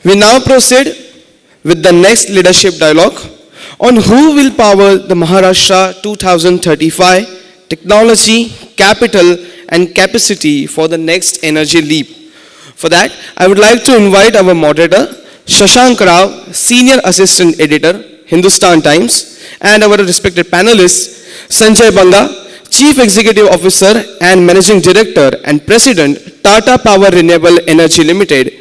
We now proceed with the next leadership dialogue on who will power the Maharashtra 2035 technology, capital, and capacity for the next energy leap. For that, I would like to invite our moderator, Shashank Rao, Senior Assistant Editor, Hindustan Times, and our respected panelists, Sanjay Banga, Chief Executive Officer and Managing Director and President, Tata Power Renewable Energy Limited,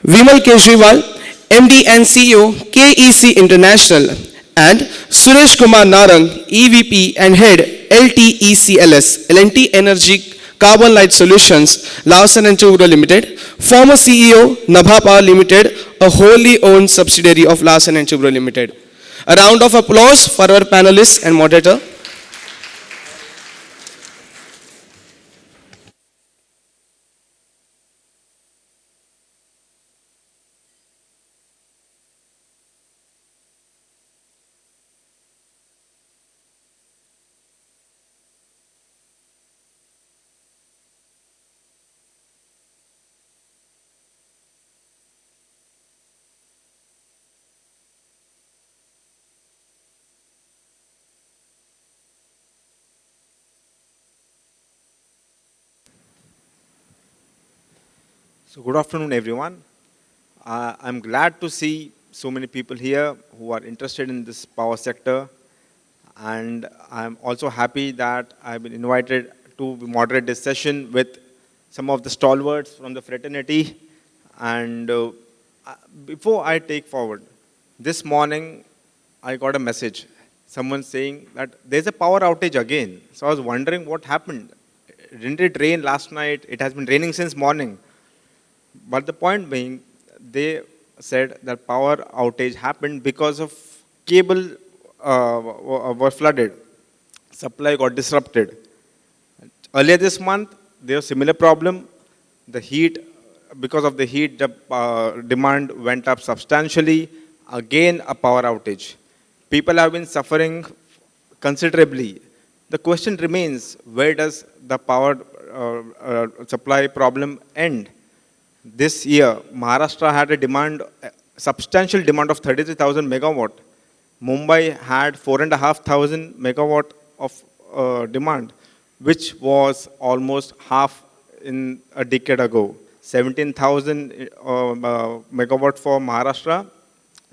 Vimal Kejriwal, MD and CEO, KEC International, and Suresh Kumar Narang, EVP and Head, LTECLS, L&T Energy Carbon Light Solutions, Larsen and Toubro Limited, former CEO, Nabha Power Limited, a wholly owned subsidiary of Larsen and Toubro Limited. A round of applause for our panelists and moderator. So good afternoon, everyone. I'm glad to see so many people here who are interested in this power sector. And I'm also happy that I've been invited to moderate this session with some of the stalwarts from the fraternity. And before I take forward, this morning I got a message. Someone saying that there's a power outage again. So I was wondering what happened. Didn't it rain last night? It has been raining since morning. But the point being, they said that power outage happened because of cable were flooded. Supply got disrupted. Earlier this month, there was a similar problem. The heat, because of the heat, the demand went up substantially. Again, a power outage. People have been suffering considerably. The question remains, where does the power supply problem end? This year, Maharashtra had a substantial demand of 33,000 megawatt. Mumbai had 4,500 megawatt of demand, which was almost half in a decade ago. 17,000 megawatt for Maharashtra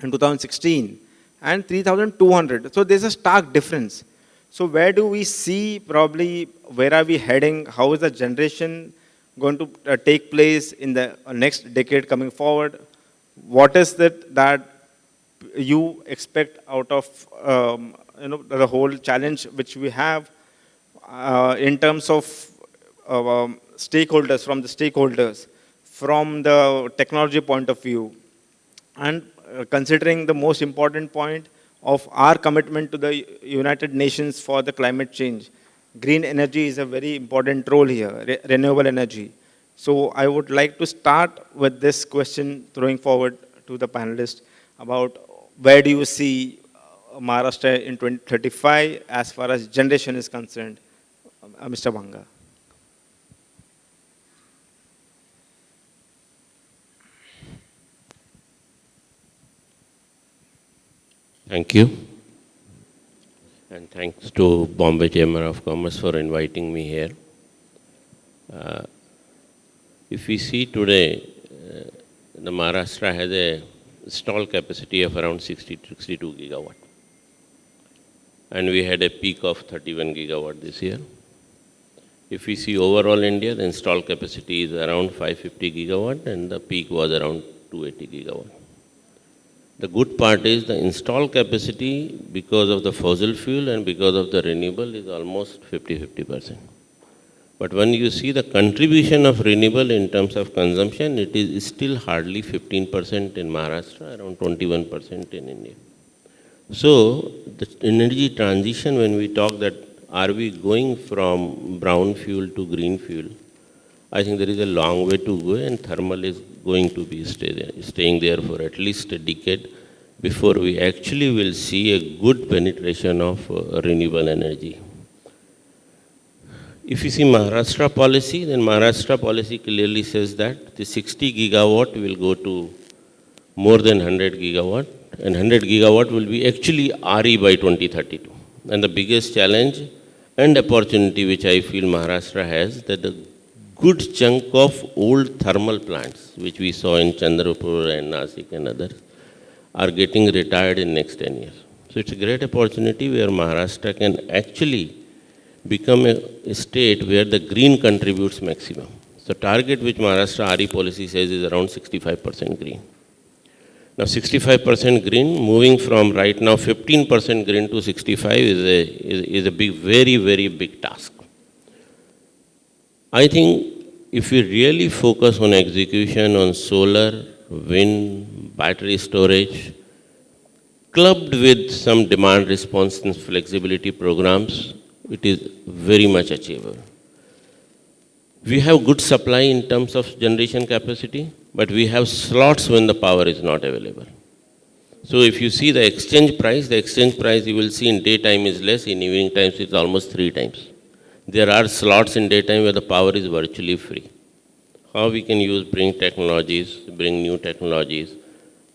in 2016 and 3,200. So there's a stark difference. So where do we see probably, where are we heading? How is the generation going to take place in the next decade coming forward? What is it that you expect out of the whole challenge which we have in terms of stakeholders, from the technology point of view, and considering the most important point of our commitment to the United Nations for the climate change? Green energy is a very important role here, renewable energy. So I would like to start with this question, throwing forward to the panelists about where do you see Maharashtra in 2035 as far as generation is concerned? Mr. Banga. Thank you. And thanks to Bombay Chamber of Commerce for inviting me here. If we see today, the Maharashtra has a installed capacity of around 62 gigawatt. And we had a peak of 31 gigawatt this year. If we see overall India, the installed capacity is around 550 gigawatt and the peak was around 280 gigawatt. The good part is the installed capacity, because of the fossil fuel and because of the renewable, is almost 50%. But when you see the contribution of renewable in terms of consumption, it is still hardly 15% in Maharashtra, around 21% in India. So the energy transition, when we talk that are we going from brown fuel to green fuel, I think there is a long way to go, and thermal is going to be staying there for at least a decade before we actually will see a good penetration of renewable energy. If you see Maharashtra policy, then Maharashtra policy clearly says that the 60 gigawatt will go to more than 100 gigawatt, and 100 gigawatt will be actually RE by 2032. And the biggest challenge and opportunity which I feel Maharashtra has, that the good chunk of old thermal plants, which we saw in Chandrapur and Nasik and others, are getting retired in next 10 years. So it's a great opportunity where Maharashtra can actually become a state where the green contributes maximum. So target which Maharashtra RE policy says is around 65% green. Now 65% green, moving from right now 15% green to 65 is a big, very, very big task. I think if we really focus on execution on solar, wind, battery storage, clubbed with some demand response and flexibility programs, it is very much achievable. We have good supply in terms of generation capacity, but we have slots when the power is not available. So if you see the exchange price you will see in daytime is less, in evening times it's almost 3 times. There are slots in daytime where the power is virtually free. How we can bring technologies, bring new technologies,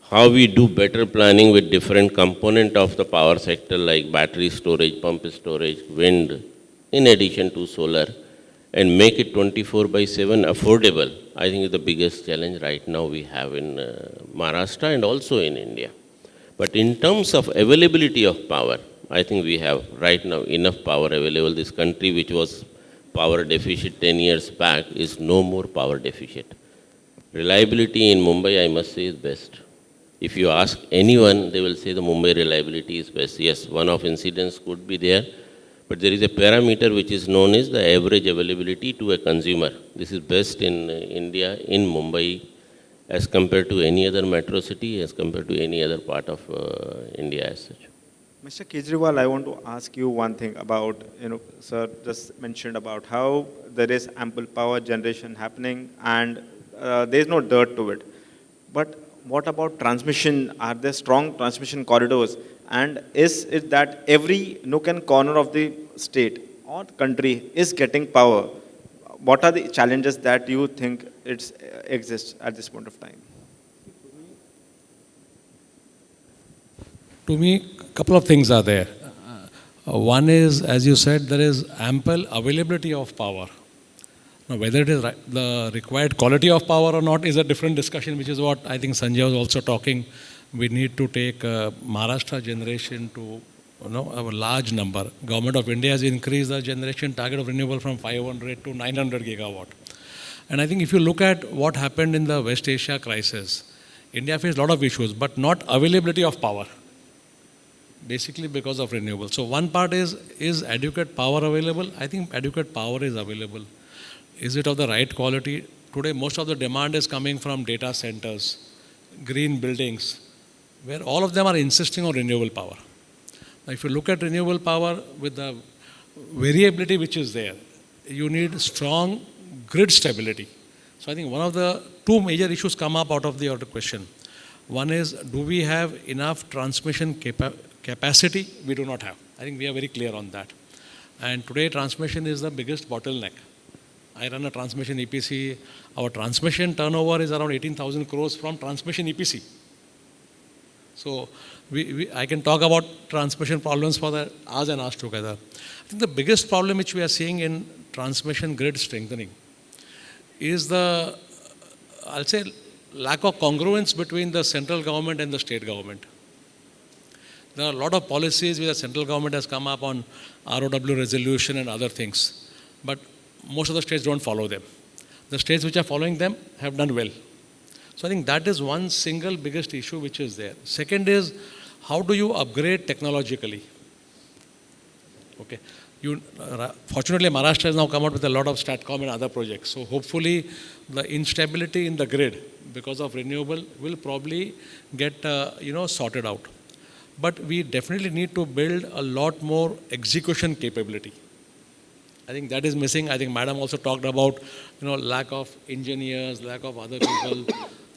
how we do better planning with different component of the power sector like battery storage, pump storage, wind, in addition to solar, and make it 24/7 affordable, I think is the biggest challenge right now we have in Maharashtra and also in India. But in terms of availability of power, I think we have right now enough power available. This country which was power deficit 10 years back is no more power deficit. Reliability in Mumbai, I must say, is best. If you ask anyone, they will say the Mumbai reliability is best. Yes, one-off incidents could be there, but there is a parameter which is known as the average availability to a consumer. This is best in India, in Mumbai, as compared to any other metro city, as compared to any other part of India as such. Mr. Kejriwal, I want to ask you one thing about, sir just mentioned about how there is ample power generation happening and there is no dirt to it. But what about transmission? Are there strong transmission corridors? And is it that every nook and corner of the state or the country is getting power? What are the challenges that you think exists at this point of time? To me, a couple of things are there. One is, as you said, there is ample availability of power. Now, whether it is the required quality of power or not is a different discussion, which is what I think Sanjay was also talking. We need to take Maharashtra generation to a large number. Government of India has increased the generation target of renewable from 500 to 900 gigawatt. And I think if you look at what happened in the West Asia crisis, India faced a lot of issues, but not availability of power, basically because of renewable. So one part is adequate power available? I think adequate power is available. Is it of the right quality? Today, most of the demand is coming from data centers, green buildings, where all of them are insisting on renewable power. Now, if you look at renewable power with the variability which is there, you need strong grid stability. So I think one of the two major issues come up out of the other question. One is, do we have enough transmission capacity? We do not have. I think we are very clear on that. And today, transmission is the biggest bottleneck. I run a transmission EPC. Our transmission turnover is around 18,000 crores from transmission EPC. So I can talk about transmission problems for the hours and hours together. I think the biggest problem which we are seeing in transmission grid strengthening is the, I'll say, lack of congruence between the central government and the state government. There are a lot of policies where the central government has come up on ROW resolution and other things. But most of the states don't follow them. The states which are following them have done well. So I think that is one single biggest issue which is there. Second is, how do you upgrade technologically? Okay. Fortunately, Maharashtra has now come out with a lot of STATCOM and other projects. So hopefully, the instability in the grid because of renewable will probably get sorted out. But we definitely need to build a lot more execution capability. I think that is missing. I think Madam also talked about lack of engineers, lack of other people.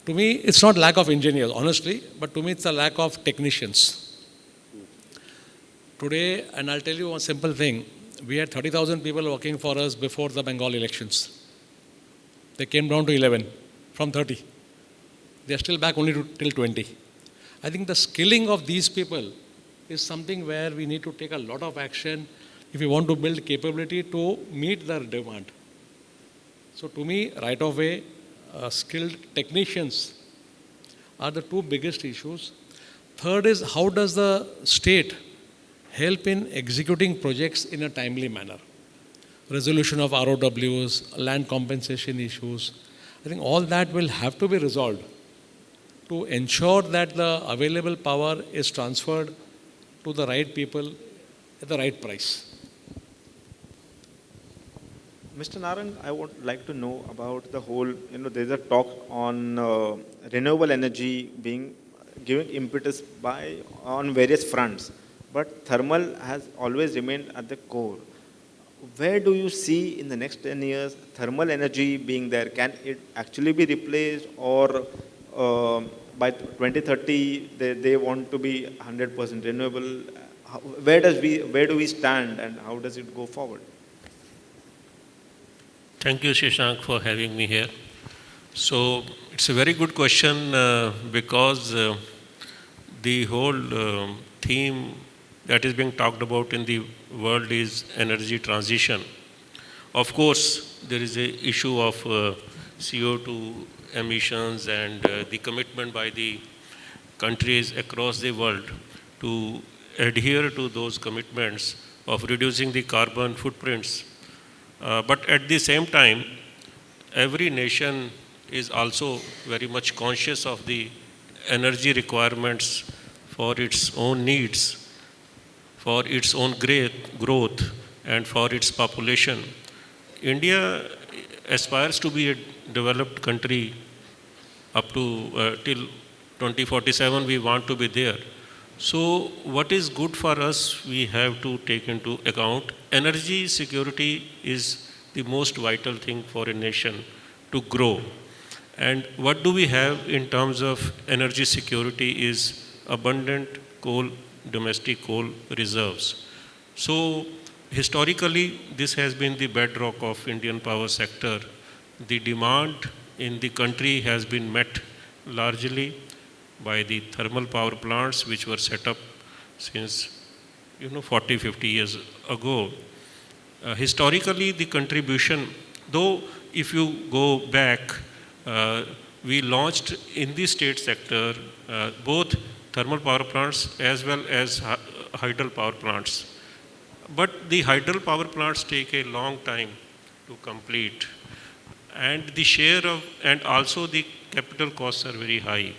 To me, it's not lack of engineers, honestly, but to me, it's a lack of technicians. Today, and I'll tell you one simple thing, we had 30,000 people working for us before the Bengal elections. They came down to 11 from 30. They are still back only till 20. I think the skilling of these people is something where we need to take a lot of action if we want to build capability to meet the demand. So to me, right away, skilled technicians are the two biggest issues. Third is, how does the state help in executing projects in a timely manner? Resolution of ROWs, land compensation issues. I think all that will have to be resolved to ensure that the available power is transferred to the right people at the right price. Mr. Narang, I would like to know about the whole, there's a talk on renewable energy being giving impetus on various fronts, but thermal has always remained at the core. Where do you see in the next 10 years thermal energy being there? Can it actually be replaced, or by 2030 they want to be 100% renewable? Where do we stand, and how does it go forward? Thank you, Shashank, for having me here. So it's a very good question because the whole theme that is being talked about in the world is energy transition. Of course, there is a issue of CO2 emissions and the commitment by the countries across the world to adhere to those commitments of reducing the carbon footprints. But at the same time, every nation is also very much conscious of the energy requirements for its own needs, for its own growth, and for its population. India aspires to be a developed country up to till 2047. We want to be there. So what is good for us, we have to take into account. Energy security is the most vital thing for a nation to grow. And what do we have in terms of energy security is abundant domestic coal reserves. So historically, this has been the bedrock of Indian power sector. The demand in the country has been met largely by the thermal power plants which were set up since 40, 50 years ago. Historically, the contribution, though if you go back, we launched in the state sector both thermal power plants as well as hydel power plants. But the hydel power plants take a long time to complete, and the share of, and also the capital costs are very high.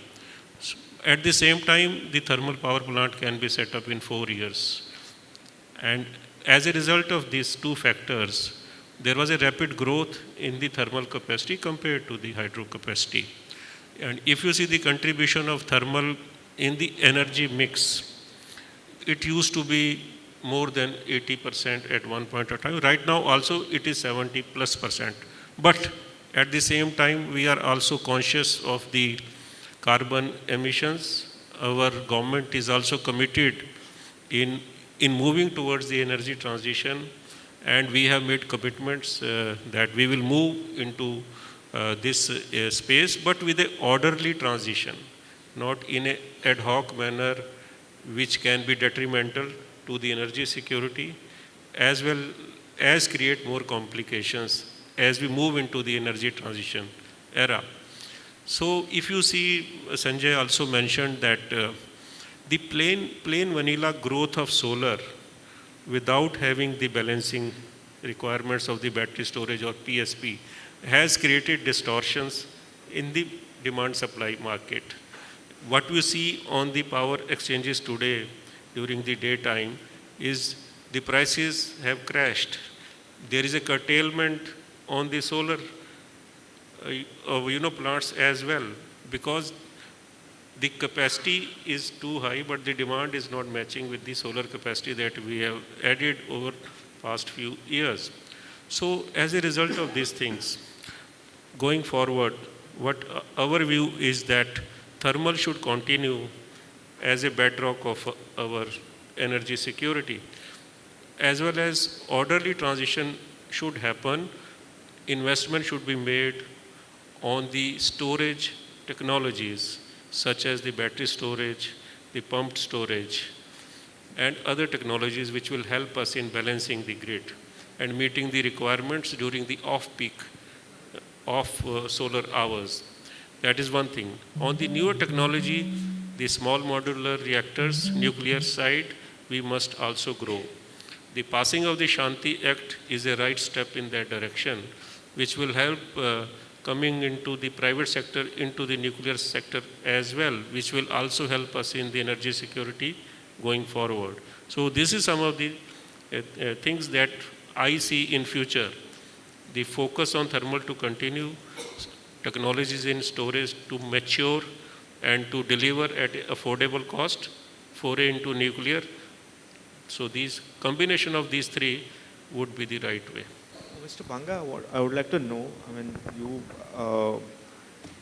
At the same time, the thermal power plant can be set up in 4 years. And as a result of these two factors, there was a rapid growth in the thermal capacity compared to the hydro capacity. And if you see the contribution of thermal in the energy mix, it used to be more than 80% at one point of time. Right now also it is 70+%. But at the same time, we are also conscious of the carbon emissions. Our government is also committed in moving towards the energy transition, and we have made commitments that we will move into this space, but with an orderly transition, not in an ad hoc manner which can be detrimental to the energy security, as well as create more complications as we move into the energy transition era. So if you see, Sanjay also mentioned that the plain vanilla growth of solar without having the balancing requirements of the battery storage or PSP has created distortions in the demand supply market. What we see on the power exchanges today during the daytime is the prices have crashed. There is a curtailment on the solar plants as well, because the capacity is too high, but the demand is not matching with the solar capacity that we have added over past few years. So as a result of these things, going forward, what our view is that thermal should continue as a bedrock of our energy security, as well as orderly transition should happen. Investment should be made on the storage technologies such as the battery storage, the pumped storage, and other technologies which will help us in balancing the grid and meeting the requirements during the off-peak of solar hours. That is one thing. On the newer technology, the small modular reactors, nuclear side, we must also grow. The passing of the Shanti Act is a right step in that direction, which will help coming into the private sector, into the nuclear sector as well, which will also help us in the energy security going forward. So this is some of the things that I see in future. The focus on thermal to continue, technologies in storage to mature and to deliver at affordable cost, foray into nuclear. So these combination of these three would be the right way. Mr. Banga, what I would like to know, I mean,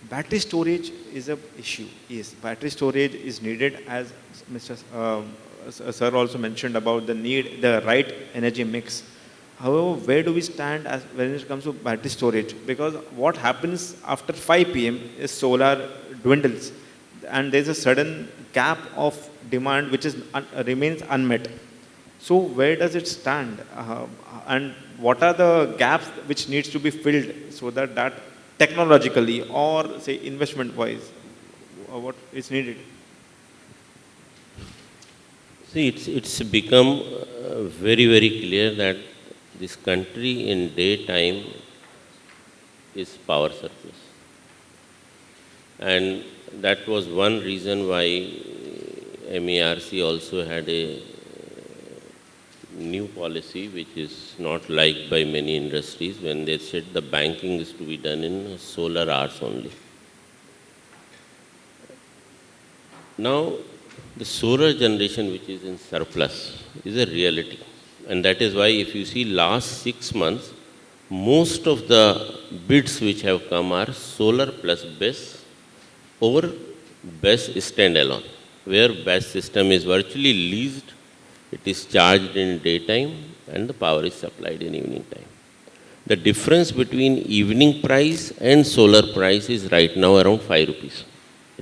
battery storage is an issue. Yes, battery storage is needed, as Mr. Sir also mentioned about the right energy mix. However, where do we stand as when it comes to battery storage? Because what happens after 5 p.m. is solar dwindles, and there's a sudden gap of demand which remains unmet. So where does it stand, and what are the gaps which needs to be filled so that technologically or say investment wise, what is needed? See, it's become very, very clear that this country in daytime is power surplus. And that was one reason why MERC also had a new policy which is not liked by many industries when they said the banking is to be done in solar hours only. Now, the solar generation which is in surplus is a reality. And that is why if you see last 6 months, most of the bids which have come are solar plus BESS or BESS standalone, where BESS system is virtually leased, it is charged in daytime and the power is supplied in evening time. The difference between evening price and solar price is right now around 5 rupees.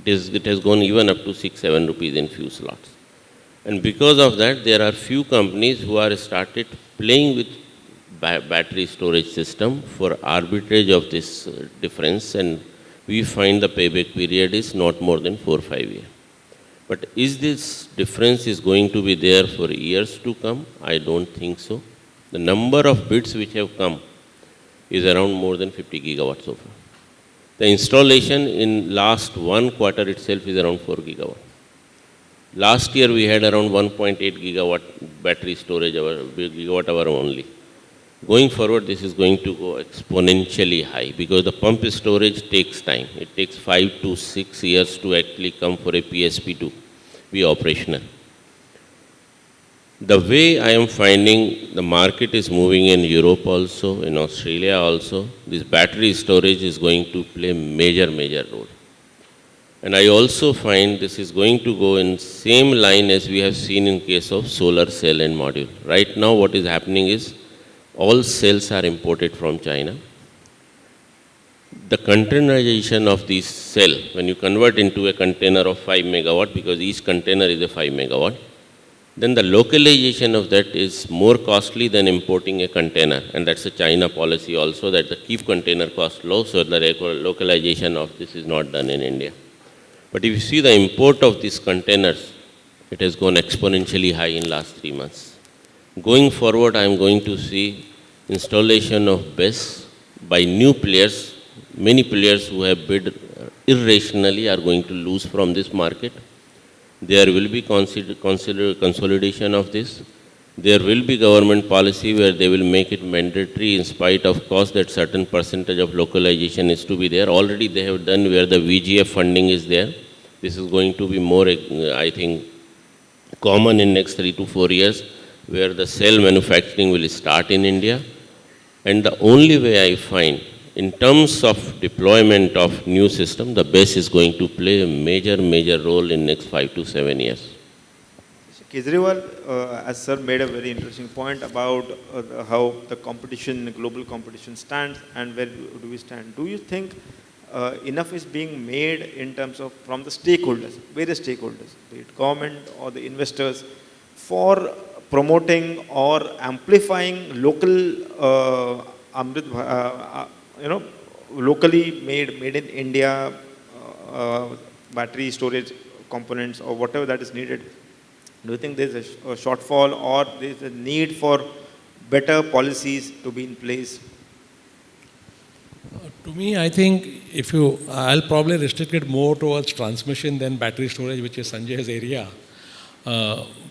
It has gone even up to 6-7 rupees in few slots. And because of that, there are few companies who are started playing with battery storage system for arbitrage of this difference, and we find the payback period is not more than 4 or 5 years. But is this difference is going to be there for years to come? I don't think so. The number of bids which have come is around more than 50 gigawatts so far. The installation in last 1 quarter itself is around 4 gigawatt. Last year we had around 1.8 gigawatt battery storage gigawatt hour only. Going forward, this is going to go exponentially high because the pump storage takes time. It takes 5 to 6 years to actually come for a PSP to be operational. The way I am finding the market is moving in Europe also, in Australia also, this battery storage is going to play major role. And I also find this is going to go in same line as we have seen in case of solar cell and module. Right now what is happening is all cells are imported from China. The containerization of this cell, when you convert into a container of 5 megawatt, because each container is a 5 megawatt, then the localization of that is more costly than importing a container. And that's a China policy also, that the keep container cost low, so the localization of this is not done in India. But if you see the import of these containers, it has gone exponentially high in last 3 months. Going forward, I am going to see installation of BESS by new players. Many players who have bid irrationally are going to lose from this market. There will be consolidation of this. There will be government policy where they will make it mandatory in spite of cost that certain percentage of localization is to be there. Already they have done where the VGF funding is there. This is going to be more, I think, common in next 3 to 4 years, where the cell manufacturing will start in India. And the only way I find, in terms of deployment of new system, the BESS is going to play a major role in next 5 to 7 years. Kejriwal, as sir made a very interesting point about how the competition, global competition stands and where do we stand. Do you think enough is being made in terms of from the stakeholders, various stakeholders, be it government or the investors, for promoting or amplifying local locally made in India battery storage components or whatever that is needed? Do you think there's a shortfall or there's a need for better policies to be in place? To me, I think I'll probably restrict it more towards transmission than battery storage, which is Sanjay's area.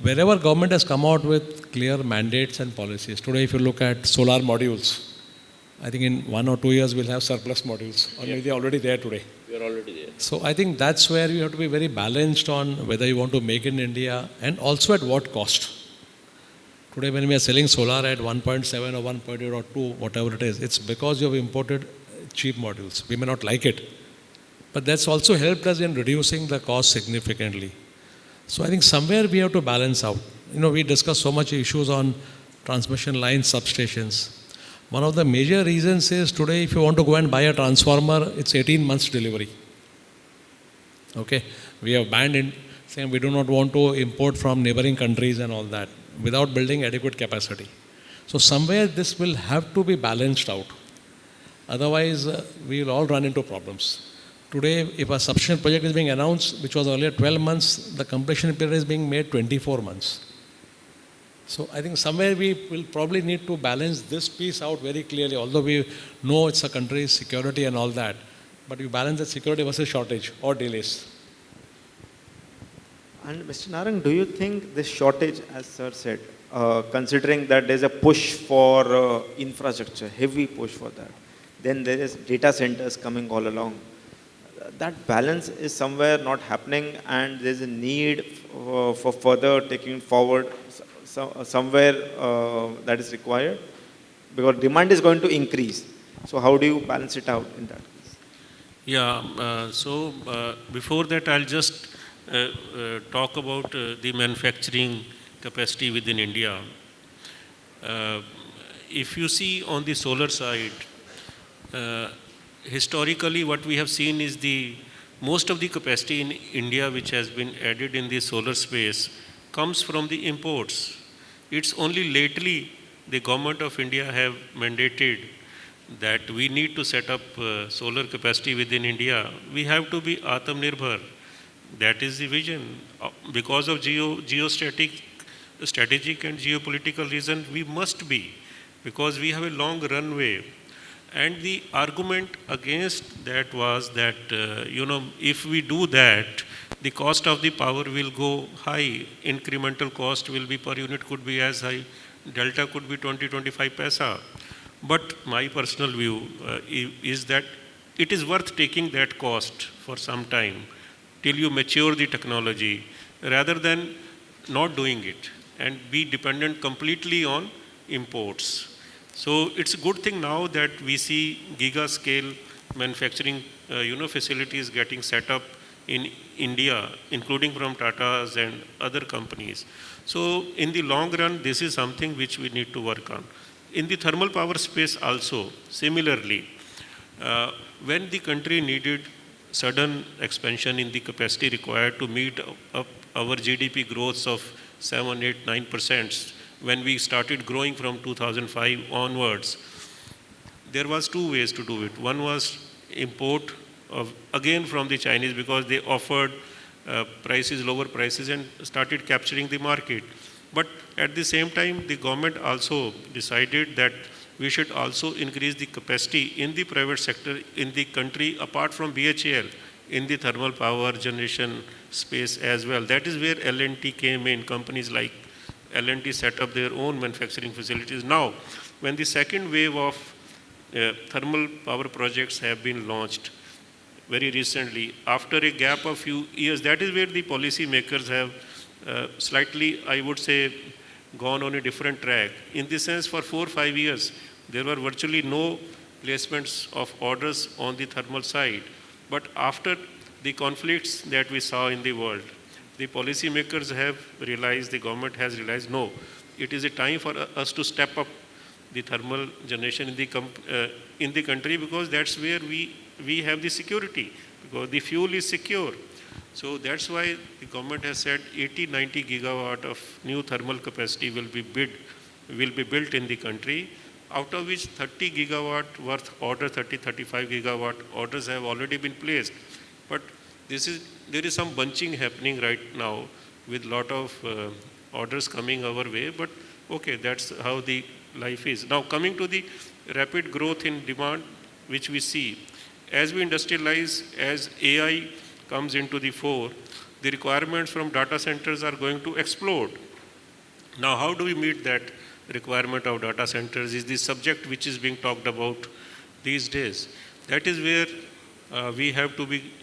Wherever government has come out with clear mandates and policies, today if you look at solar modules, I think in 1 or 2 years we'll have surplus modules, or maybe they're already there today. We are already there. So I think that's where you have to be very balanced on whether you want to make in India and also at what cost. Today when we are selling solar at 1.7 or 1.8 or 2, whatever it is, it's because you have imported cheap modules. We may not like it, but that's also helped us in reducing the cost significantly. So I think somewhere we have to balance out. We discuss so much issues on transmission lines, substations. One of the major reasons is today if you want to go and buy a transformer, it's 18 months delivery. Okay, we have banned in saying we do not want to import from neighboring countries and all that without building adequate capacity. So somewhere this will have to be balanced out. Otherwise, we will all run into problems. Today, if a substation project is being announced, which was earlier 12 months, the completion period is being made 24 months. So I think somewhere we will probably need to balance this piece out very clearly, although we know it's a country's security and all that, but you balance the security versus shortage or delays. And Mr. Narang, do you think this shortage, as sir said, considering that there's a push for infrastructure, heavy push for that, then there is data centers coming all along, that balance is somewhere not happening and there's a need for further taking forward somewhere that is required, because demand is going to increase. So how do you balance it out in that case? Yeah, so before that I'll just talk about the manufacturing capacity within India. If you see on the solar side, historically what we have seen is most of the capacity in India which has been added in the solar space comes from the imports. It's only lately the government of India have mandated that we need to set up solar capacity within India. We have to be Atmanirbhar. That is the vision. Because of strategic and geopolitical reason, we must be, because we have a long runway. And the argument against that was that, if we do that, the cost of the power will go high. Incremental cost will be per unit could be as high. Delta could be 20-25 paisa. But my personal view is that it is worth taking that cost for some time till you mature the technology, rather than not doing it and be dependent completely on imports. So it's a good thing now that we see giga scale manufacturing facilities getting set up in India, including from Tata's and other companies. So in the long run, this is something which we need to work on. In the thermal power space also, similarly, when the country needed sudden expansion in the capacity required to meet up our GDP growths of 7, 8, 9%, when we started growing from 2005 onwards, there was two ways to do it. One was import again from the Chinese, because they offered lower prices and started capturing the market. But at the same time, the government also decided that we should also increase the capacity in the private sector in the country, apart from BHEL, in the thermal power generation space as well. That is where L&T came in. Companies like L&T set up their own manufacturing facilities. Now, when the second wave of thermal power projects have been launched very recently, after a gap of few years, that is where the policy makers have slightly, I would say, gone on a different track. In the sense, for 4 or 5 years, there were virtually no placements of orders on the thermal side. But after the conflicts that we saw in the world, the policy makers have realized, the government has realized, no, it is a time for us to step up the thermal generation in the country, because that's where we we have the security because the fuel is secure. So that's why the government has said 80-90 gigawatt of new thermal capacity will be built in the country, out of which 30 gigawatt worth order, 30-35 gigawatt orders have already been placed. But there is some bunching happening right now with lot of orders coming our way, but okay, that's how the life is. Now coming to the rapid growth in demand which we see, as we industrialize, as AI comes into the fore, the requirements from data centers are going to explode. Now how do we meet that requirement of data centers is the subject which is being talked about these days. That is where we have to be,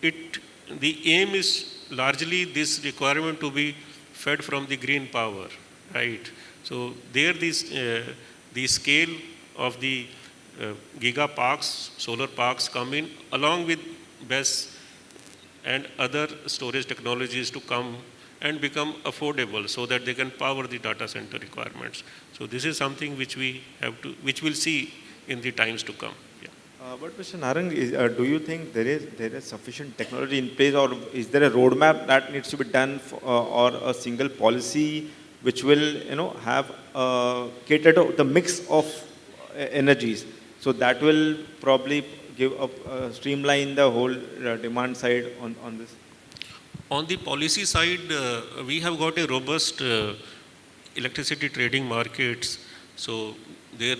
the aim is largely this requirement to be fed from the green power, right? So there the scale of the giga parks, solar parks come in along with BESS and other storage technologies to come and become affordable so that they can power the data center requirements. So this is something which we have to, which we'll see in the times to come. Yeah. But Mr. Narang, do you think there is sufficient technology in place, or is there a roadmap that needs to be done, or a single policy which will have cater to the mix of energies? So that will probably give streamline the whole demand side on this. On the policy side, we have got a robust electricity trading markets. So there,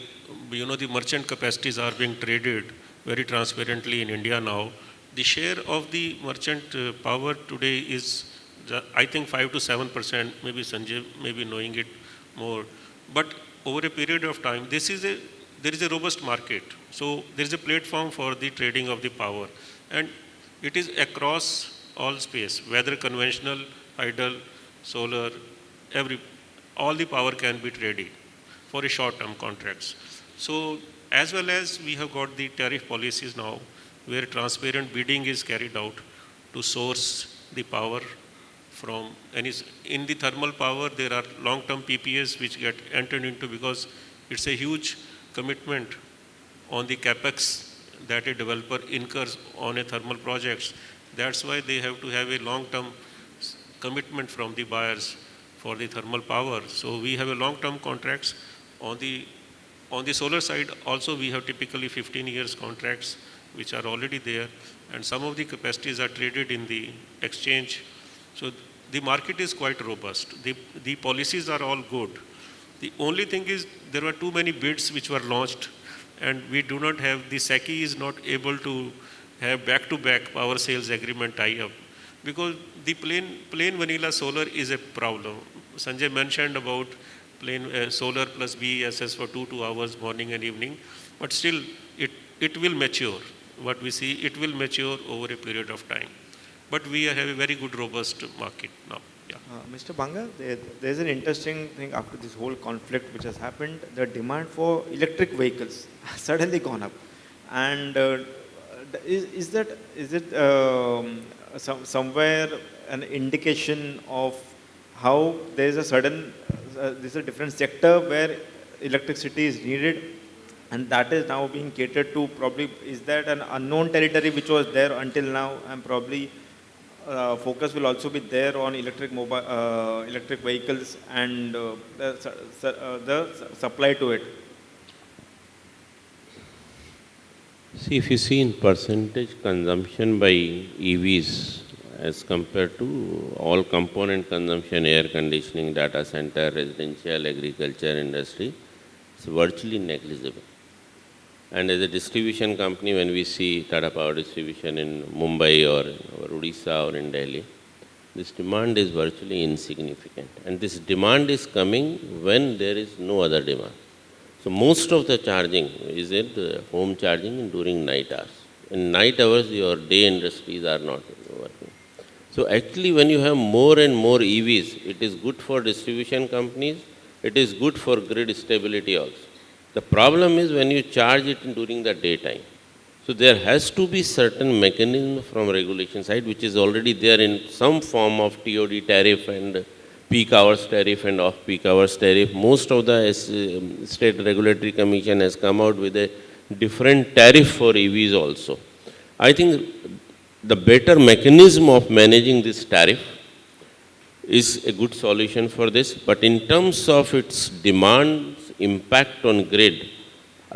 the merchant capacities are being traded very transparently in India now. The share of the merchant power today is, I think, 5 to 7%. Maybe Sanjay may be knowing it more. But over a period of time, there is a robust market. So there is a platform for the trading of the power, and it is across all space, whether conventional, hydel, solar, all the power can be traded for a short-term contracts. So as well as we have got the tariff policies now, where transparent bidding is carried out to source the power from any. In the thermal power, there are long-term PPAs which get entered into because it's a huge commitment on the capex that a developer incurs on a thermal projects. That's why they have to have a long-term commitment from the buyers for the thermal power. So we have a long-term contracts. On the solar side also we have typically 15 years contracts which are already there, and some of the capacities are traded in the exchange. So the market is quite robust. The policies are all good. The only thing is there were too many bids which were launched, and we do not have, the SECI is not able to have back-to-back power sales agreement tie-up, because the plain vanilla solar is a problem. Sanjay mentioned about plain solar plus BESS for 2 hours morning and evening, but still it will mature. What we see, it will mature over a period of time. But we have a very good robust market now. Yeah. Mr. Banga, there's an interesting thing after this whole conflict which has happened. The demand for electric vehicles has suddenly gone up, and is it somewhere an indication of how there is a sudden this is a different sector where electricity is needed, and that is now being catered to? Probably is that an unknown territory which was there until now, and probably focus will also be there on electric vehicles and the supply to it. See, if you see in percentage consumption by EVs as compared to all component consumption, air conditioning, data center, residential, agriculture, industry, it's virtually negligible. And as a distribution company, when we see Tata Power Distribution in Mumbai or Odisha or in Delhi, this demand is virtually insignificant. And this demand is coming when there is no other demand. So most of the charging is at home charging during night hours. In night hours, your day industries are not working. So actually, when you have more and more EVs, it is good for distribution companies, it is good for grid stability also. The problem is when you charge it during the daytime. So there has to be certain mechanism from regulation side which is already there in some form of TOD tariff and peak hours tariff and off-peak hours tariff. Most of the state regulatory commission has come out with a different tariff for EVs also. I think the better mechanism of managing this tariff is a good solution for this, but in terms of its demand impact on grid,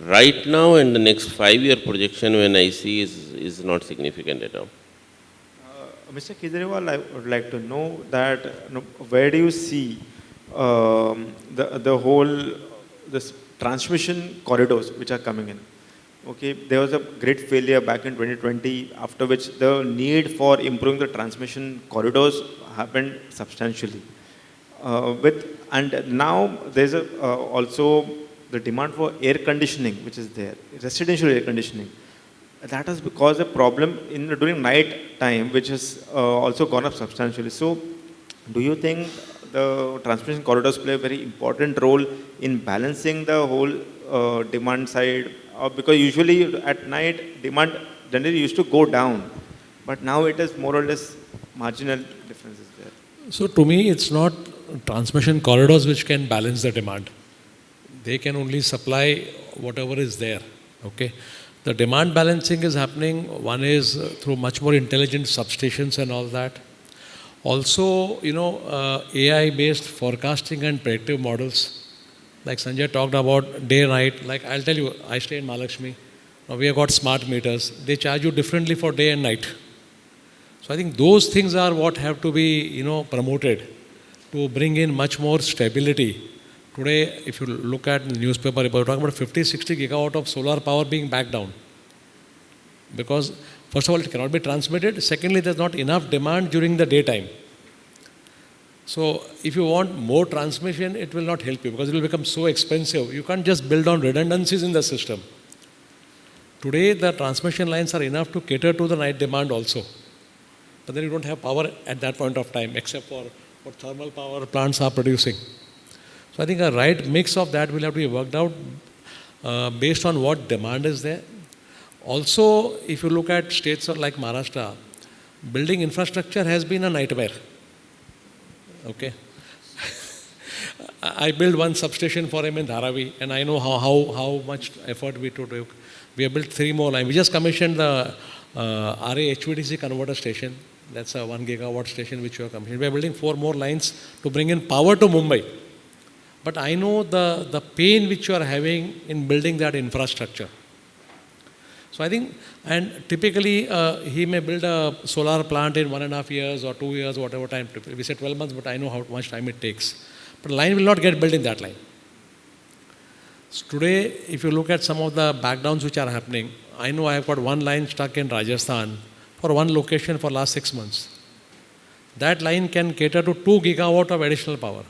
right now and the next 5-year projection when I see is not significant at all. Mr. Kejriwal, I would like to know that where do you see the whole this transmission corridors which are coming in? Okay, there was a great failure back in 2020, after which the need for improving the transmission corridors happened substantially. And now there's also the demand for air conditioning, which is there, residential air conditioning. That has caused a problem during night time, which has also gone up substantially. So, do you think the transmission corridors play a very important role in balancing the whole demand side? Because usually at night demand generally used to go down, but now it is more or less marginal differences there. So to me, it's not transmission corridors which can balance the demand. They can only supply whatever is there. Okay. The demand balancing is happening. One is through much more intelligent substations and all that. Also, AI-based forecasting and predictive models. Like Sanjay talked about day, night. Like I'll tell you, I stay in Mahalakshmi. Now we have got smart meters. They charge you differently for day and night. So I think those things are what have to be, promoted to bring in much more stability. Today, if you look at the newspaper, we're talking about 50, 60 gigawatt of solar power being backed down. Because, first of all, it cannot be transmitted. Secondly, there's not enough demand during the daytime. So, if you want more transmission, it will not help you because it will become so expensive. You can't just build on redundancies in the system. Today, the transmission lines are enough to cater to the night demand also. But then you don't have power at that point of time, except for what thermal power plants are producing. So I think a right mix of that will have to be worked out based on what demand is there. Also, if you look at states like Maharashtra, building infrastructure has been a nightmare. Okay. I built one substation for him in Dharavi, and I know how much effort we took. We have built 3 more lines. We just commissioned the RA HVDC converter station. That's a 1 gigawatt station which we are commissioning. We are building 4 more lines to bring in power to Mumbai. But I know the pain which you are having in building that infrastructure. So I think, and typically he may build a solar plant in 1.5 years or 2 years, whatever time. We say 12 months, but I know how much time it takes. But line will not get built in that line. So today, if you look at some of the backdowns which are happening, I know I have got one line stuck in Rajasthan for one location for last 6 months. That line can cater to 2 gigawatt of additional power.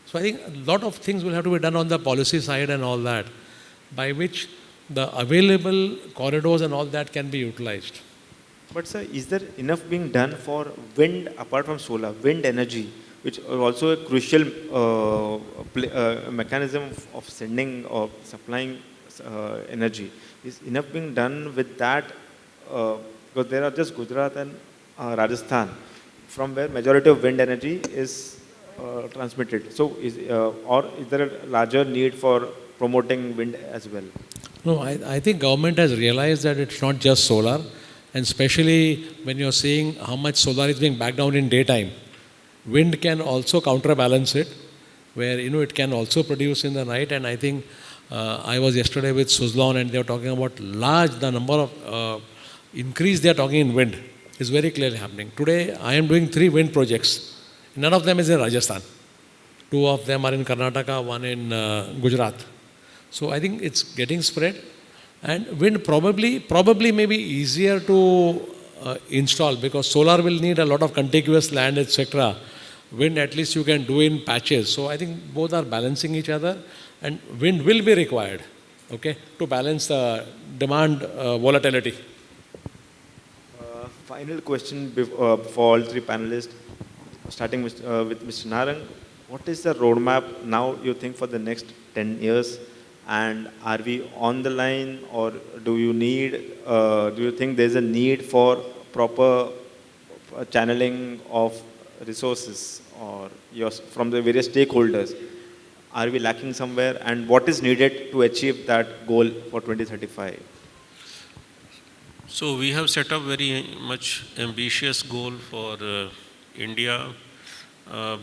So I think a lot of things will have to be done on the policy side and all that, by which the available corridors and all that can be utilized. But sir, is there enough being done for wind apart from solar, wind energy, which are also a crucial mechanism of sending or supplying energy? Is enough being done with that? Because there are just Gujarat and Rajasthan, from where majority of wind energy is transmitted. So, is there a larger need for promoting wind as well? No, I think government has realized that it's not just solar, and especially when you're seeing how much solar is being backed down in daytime. Wind can also counterbalance it, where it can also produce in the night. And I think I was yesterday with Suzlon, and they were talking about the number of increase they are talking in wind is very clearly happening. Today, I am doing 3 wind projects. None of them is in Rajasthan. 2 of them are in Karnataka, 1 in Gujarat. So I think it's getting spread. And wind probably may be easier to install, because solar will need a lot of contiguous land, etc. Wind, at least you can do in patches. So I think both are balancing each other, and wind will be required, okay, to balance the demand volatility. Final question for all 3 panelists, starting with Mr. Narang. What is the roadmap now you think for the next 10 years? And are we on the line, or do you think there's a need for proper channeling of resources or from the various stakeholders? Are we lacking somewhere, and what is needed to achieve that goal for 2035? So we have set up very much ambitious goal for India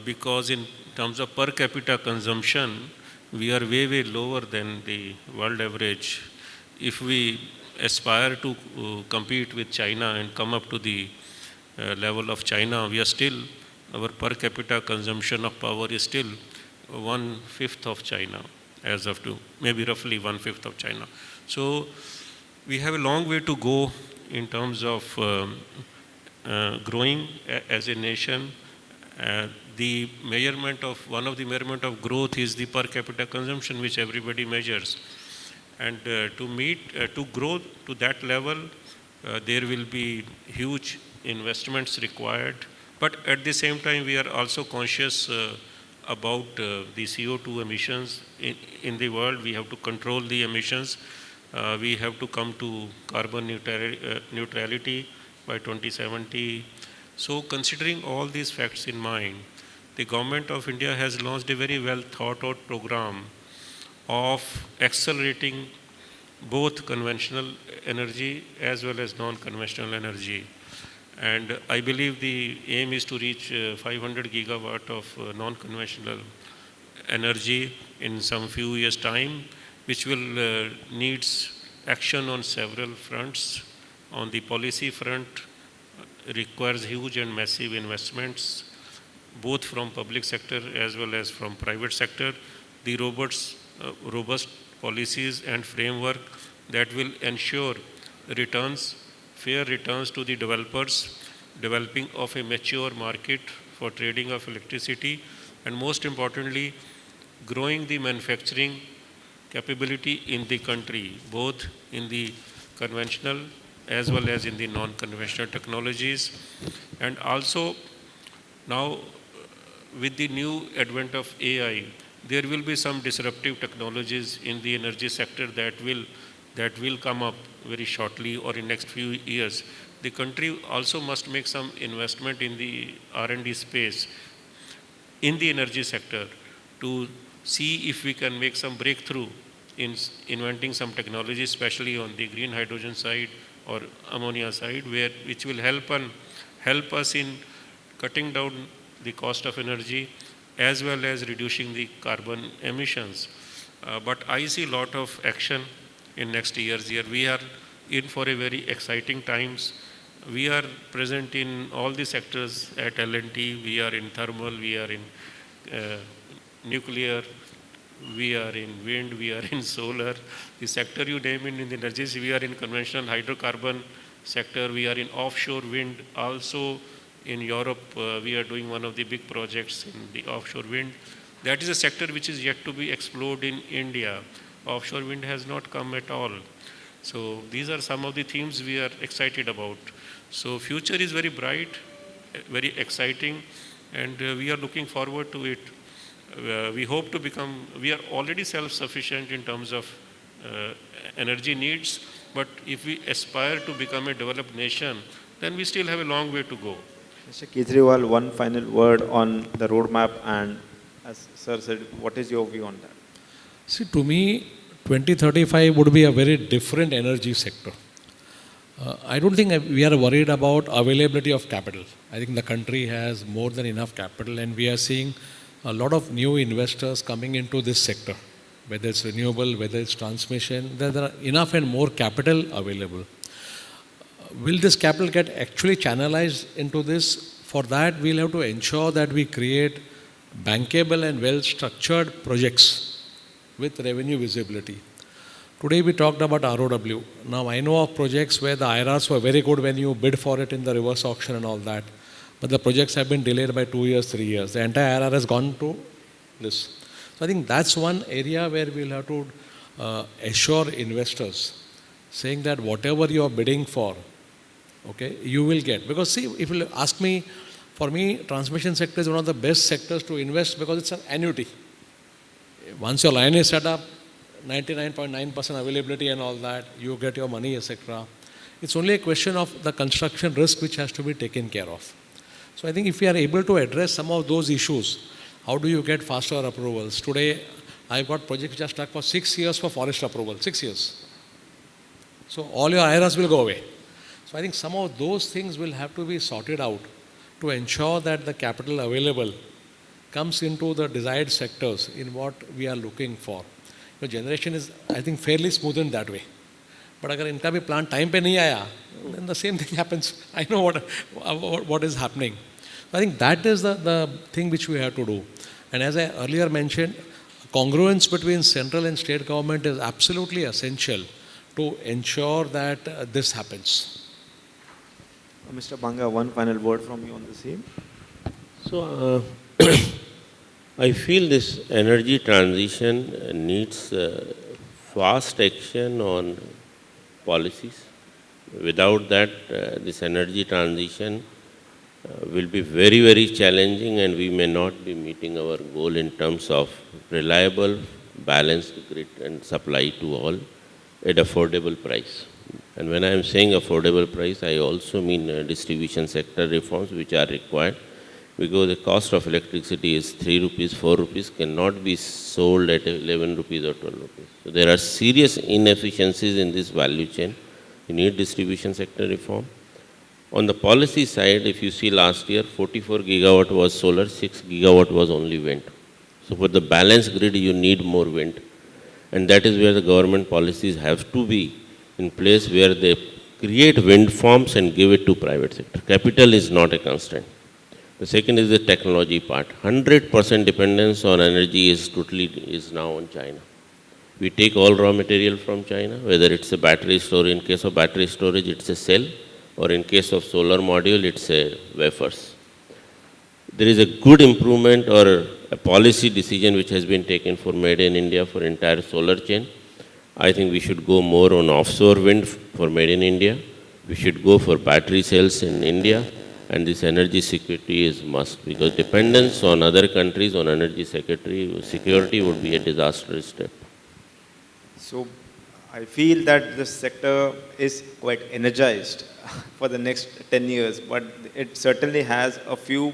because in terms of per capita consumption, we are way, way lower than the world average. If we aspire to compete with China and come up to the level of China, we are still, our per capita consumption of power is still 1/5 of China as of to, maybe roughly 1/5 of China. So we have a long way to go in terms of growing as a nation. The measurement of, one of the measurement of growth is the per capita consumption, which everybody measures. And to grow to that level, there will be huge investments required. But at the same time, we are also conscious about the CO2 emissions in the world. We have to control the emissions. We have to come to carbon neutrality by 2070. So considering all these facts in mind, the government of India has launched a very well thought out program of accelerating both conventional energy as well as non-conventional energy. And I believe the aim is to reach 500 gigawatt of non-conventional energy in some few years' time, which will needs action on several fronts. On the policy front, requires huge and massive investments, both from public sector as well as from private sector. The robust policies and framework that will ensure returns, fair returns to the developers, developing of a mature market for trading of electricity, and most importantly, growing the manufacturing capability in the country, both in the conventional as well as in the non-conventional technologies. And also now with the new advent of AI, there will be some disruptive technologies in the energy sector that will come up very shortly or in next few years. The country also must make some investment in the R&D space in the energy sector to see if we can make some breakthrough in inventing some technology, especially on the green hydrogen side or ammonia side, which will help us in cutting down the cost of energy as well as reducing the carbon emissions. But I see a lot of action in next years here. We are in for a very exciting times. We are present in all the sectors at L&T. We are in thermal, we are in nuclear, we are in wind, we are in solar. The sector you name in the energies, we are in conventional hydrocarbon sector, we are in offshore wind. Also in Europe, we are doing one of the big projects in the offshore wind. That is a sector which is yet to be explored in India. Offshore wind has not come at all. So these are some of the themes we are excited about. So future is very bright, very exciting, and we are looking forward to it. We hope to become, we are already self-sufficient in terms of energy needs, but if we aspire to become a developed nation, then we still have a long way to go. Mr. Kejriwal, one final word on the roadmap, and as sir said, what is your view on that? See, to me, 2035 would be a very different energy sector. I don't think we are worried about availability of capital. I think the country has more than enough capital, and we are seeing a lot of new investors coming into this sector, whether it's renewable, whether it's transmission. There are enough and more capital available. Will this capital get actually channelized into this? For that, we'll have to ensure that we create bankable and well-structured projects with revenue visibility. Today we talked about ROW. Now I know of projects where the IRRs were very good when you bid for it in the reverse auction and all that, but the projects have been delayed by 2 years, 3 years. The entire IRR has gone to this. So I think that's one area where we'll have to assure investors, saying that whatever you are bidding for, okay, you will get. Because see, if you ask me, for me, transmission sector is one of the best sectors to invest because it's an annuity. Once your line is set up, 99.9% availability and all that, you get your money, etc. It's only a question of the construction risk which has to be taken care of. So I think if we are able to address some of those issues, how do you get faster approvals? Today, I've got projects which are stuck for 6 years for forest approval, 6 years. So all your IRRs will go away. So I think some of those things will have to be sorted out to ensure that the capital available comes into the desired sectors in what we are looking for. Generation is, I think, fairly smooth in that way. But अगर इनका भी plan time पे नहीं आया, then the same thing happens. I know what is happening. So I think that is the thing which we have to do. And as I earlier mentioned, congruence between central and state government is absolutely essential to ensure that this happens. Mr. Banga, one final word from you on the same. So, I feel this energy transition needs fast action on policies. Without that, this energy transition will be very, very challenging, and we may not be meeting our goal in terms of reliable, balanced grid and supply to all at affordable price. And when I am saying affordable price, I also mean distribution sector reforms which are required, because the cost of electricity is 3 rupees, 4 rupees, cannot be sold at 11 rupees or 12 rupees. So there are serious inefficiencies in this value chain. You need distribution sector reform. On the policy side, if you see last year, 44 gigawatt was solar, 6 gigawatt was only wind. So for the balanced grid, you need more wind. And that is where the government policies have to be in place, where they create wind farms and give it to private sector. Capital is not a constraint. The second is the technology part. 100% dependence on energy is now on China. We take all raw material from China, whether it's a battery storage. In case of battery storage, it's a cell, or in case of solar module, it's a wafers. There is a good improvement or a policy decision which has been taken for Made in India for entire solar chain. I think we should go more on offshore wind for Made in India. We should go for battery cells in India. And this energy security is must, because dependence on other countries on energy security would be a disastrous step. So I feel that this sector is quite energized for the next 10 years, but it certainly has a few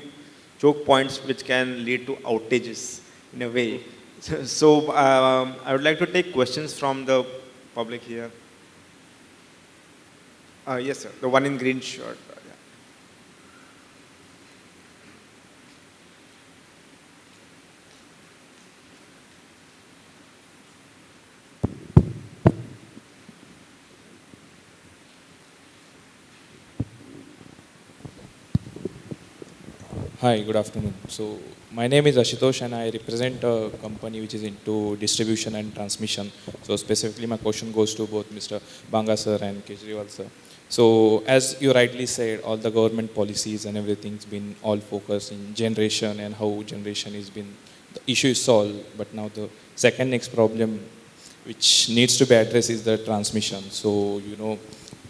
choke points which can lead to outages in a way. So I would like to take questions from the public here. Yes, sir. The one in green shirt. Hi, good afternoon. So my name is Ashutosh and I represent a company which is into distribution and transmission. So specifically my question goes to both Mr. Banga sir and Kejriwal sir. So as you rightly said, all the government policies and everything's been all focused in generation and how generation has been, the issue is solved. But now the second next problem which needs to be addressed is the transmission. So,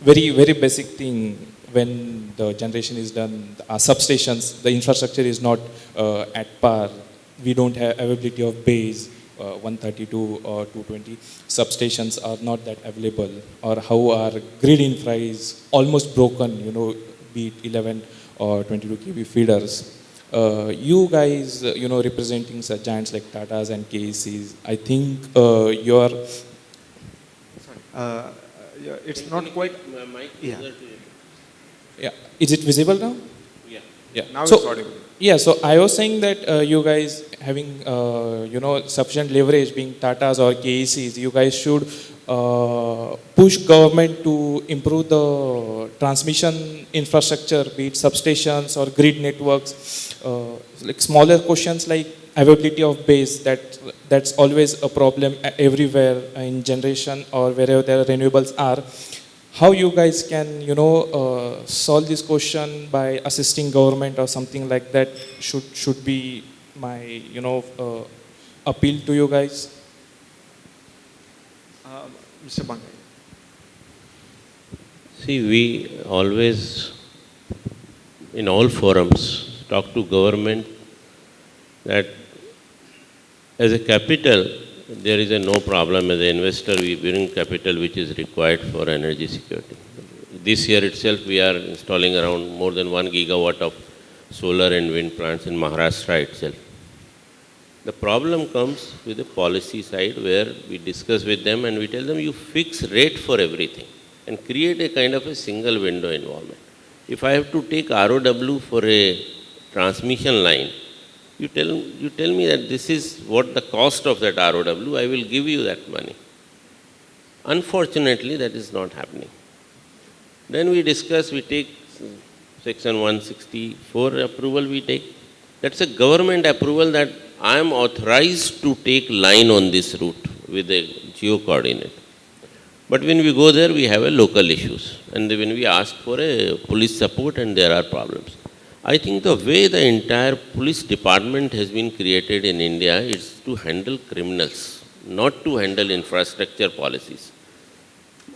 very, very basic thing, when the generation is done, our substations, the infrastructure is not at par. We don't have availability of base, 132 or 220 substations are not that available, or how our grid infra is almost broken, be it 11 or 22 kV feeders. You guys, representing such giants like Tatas and KECs, I think you're... Yeah, it's not quite... Yeah. Yeah. Is it visible now? Yeah. Yeah. Now it's audible. Yeah, so I was saying that you guys having, sufficient leverage being Tatas or KECs, you guys should push government to improve the transmission infrastructure, be it substations or grid networks. Like smaller questions like availability of base, that's always a problem everywhere in generation or wherever the renewables are. How you guys can, solve this question by assisting government or something like that should be my, appeal to you guys. Mr. Banga. See, we always, in all forums, talk to government that as a capital, there is no problem. As an investor, we bring capital which is required for energy security. This year itself, we are installing around more than 1 gigawatt of solar and wind plants in Maharashtra itself. The problem comes with the policy side, where we discuss with them and we tell them, you fix rate for everything. and create a kind of a single window involvement. If I have to take ROW for a transmission line, you tell me that this is what the cost of that ROW, I will give you that money. Unfortunately, that is not happening. Then we discuss, we take section 164 approval we take. That's a government approval that I am authorized to take line on this route with a geo coordinate. But when we go there, we have a local issues. And when we ask for a police support and there are problems. I think the way the entire police department has been created in India is to handle criminals, not to handle infrastructure policies.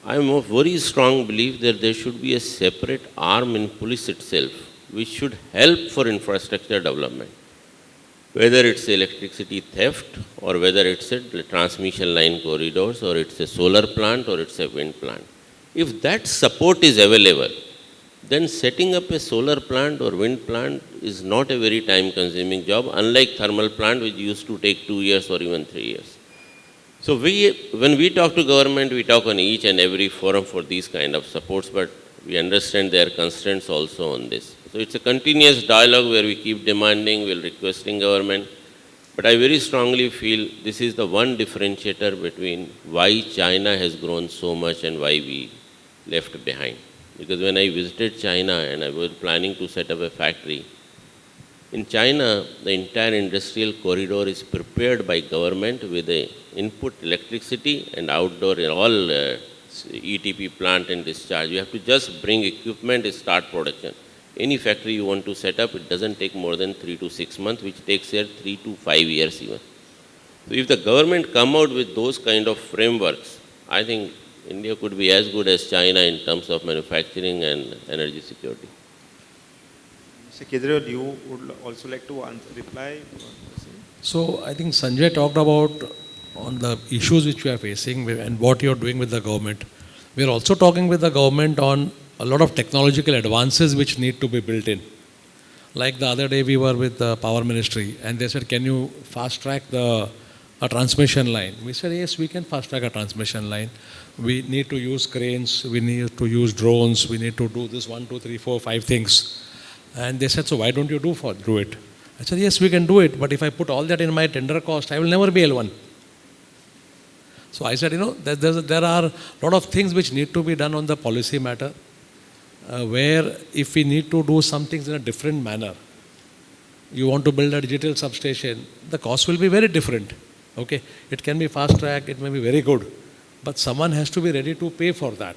I am of very strong belief that there should be a separate arm in police itself, which should help for infrastructure development. Whether it's electricity theft or whether it's a transmission line corridors or it's a solar plant or it's a wind plant. If that support is available, then setting up a solar plant or wind plant is not a very time-consuming job, unlike thermal plant which used to take 2 years or even 3 years. So when we talk to government, we talk on each and every forum for these kind of supports, but we understand their constraints also on this. So it's a continuous dialogue where we keep demanding, we're requesting government. But I very strongly feel this is the one differentiator between why China has grown so much and why we left behind. Because when I visited China and I was planning to set up a factory, in China, the entire industrial corridor is prepared by government with the input electricity and outdoor in all ETP plant and discharge. You have to just bring equipment and start production. Any factory you want to set up, it doesn't take more than 3 to 6 months, which takes here 3 to 5 years even. So if the government come out with those kind of frameworks, I think India could be as good as China in terms of manufacturing and energy security. Mr. Kejriwal, you would also like to reply? So I think Sanjay talked about on the issues which we are facing and what you're doing with the government. We are also talking with the government on a lot of technological advances which need to be built in. Like the other day we were with the power ministry and they said, can you fast track a transmission line? We said, yes, we can fast track a transmission line. We need to use cranes, we need to use drones, we need to do this 1, 2, 3, 4, 5 things. And they said, so why don't you do it? I said, yes, we can do it, but if I put all that in my tender cost, I will never be L1. So I said, there are a lot of things which need to be done on the policy matter, where if we need to do some things in a different manner, you want to build a digital substation, the cost will be very different. Okay, it can be fast track, it may be very good, but someone has to be ready to pay for that.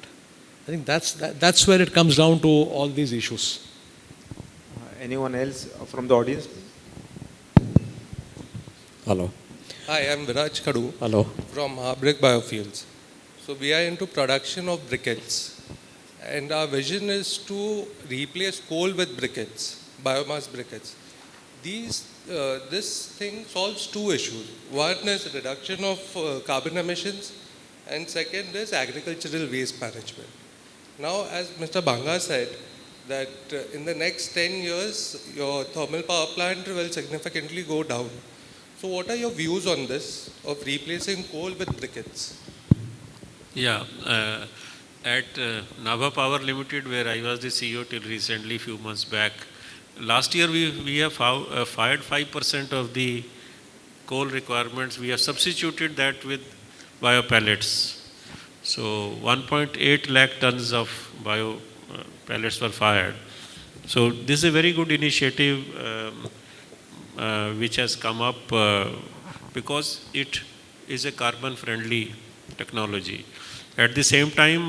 I think that's where it comes down to all these issues. Anyone else from the audience? Hello. Hi, I'm Viraj Kadu. Hello. From Brick Biofuels. So we are into production of briquettes, and our vision is to replace coal with briquettes, biomass briquettes. This thing solves two issues. One is reduction of carbon emissions, and second is agricultural waste management. Now, as Mr. Banga said, that in the next 10 years, your thermal power plant will significantly go down. So what are your views on this, of replacing coal with briquettes? Yeah, at Nabha Power Limited, where I was the CEO till recently, few months back, last year we have fired 5% of the coal requirements. We have substituted that with bio pellets. So 1.8 lakh tons of bio pellets were fired. So this is a very good initiative which has come up because it is a carbon friendly technology. At the same time,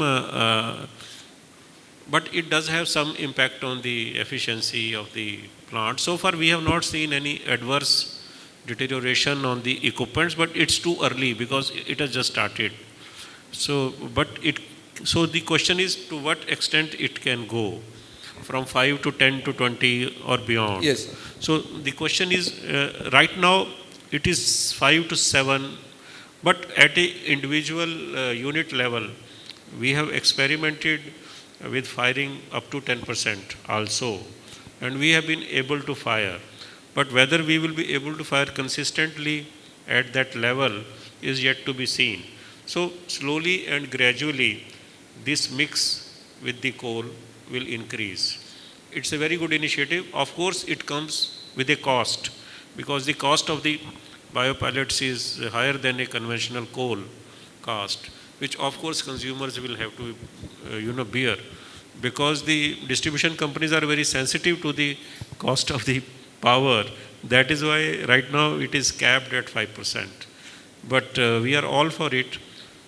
but it does have some impact on the efficiency of the plant. So far we have not seen any adverse deterioration on the equipments, but it's too early because it has just started. So the question is to what extent it can go from 5 to 10 to 20 or beyond. Yes. So the question is right now it is 5 to 7, but at a individual unit level we have experimented with firing up to 10% also, and we have been able to fire. But whether we will be able to fire consistently at that level is yet to be seen. So slowly and gradually this mix with the coal will increase. It's a very good initiative. Of course, it comes with a cost because the cost of the biopellets is higher than a conventional coal cost, which of course consumers will have to bear, because the distribution companies are very sensitive to the cost of the power. That is why right now it is capped at 5%. But we are all for it.